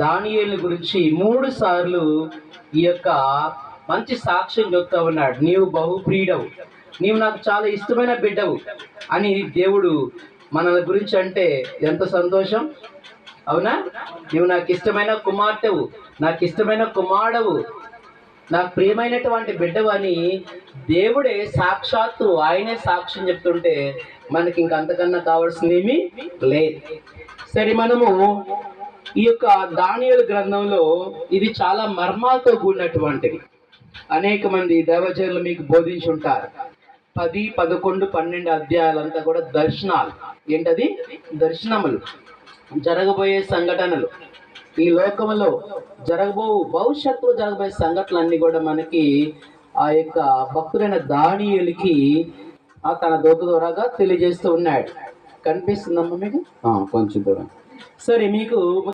దానియేలు గురించి 3 సార్లు ఈ యొక్క మంచి సాక్ష్యం చెప్తా ఉన్నాడు. నీవు బహుప్రియుడవు, నీవు నాకు చాలా ఇష్టమైన బిడ్డవు అని దేవుడు మన గురించి అంటే ఎంత సంతోషం. అవునా? నీవు నాకు ఇష్టమైన కుమార్తెవు, నాకు ఇష్టమైన కుమారుడవు, నాకు ప్రియమైనటువంటి బిడ్డవు అని దేవుడే సాక్షాత్తు ఆయనే సాక్ష్యం చెప్తుంటే మనకి ఇంక అంతకన్నా కావాల్సిందేమీ లేదు. సరే, మనము ఈ యొక్క దానియేలు గ్రంథంలో ఇది చాలా మర్మాలతో కూడినటువంటిది. అనేక మంది దేవజనులు మీకు బోధించి ఉంటారు. 10, 11, 12 అధ్యాయాలంతా కూడా దర్శనాలు. ఏంటది? దర్శనములు, జరగబోయే సంఘటనలు, ఈ లోకంలో భవిష్యత్తులో జరగబోయే సంఘటనలన్నీ కూడా మనకి ఆ యొక్క భక్తుడైన దానియేలుకి తన దూత ద్వారాగా తెలియజేస్తూ ఉన్నాడు. కనిపిస్తుందమ్మా మీకు? కొంచెం దూరం. సరే, మీకు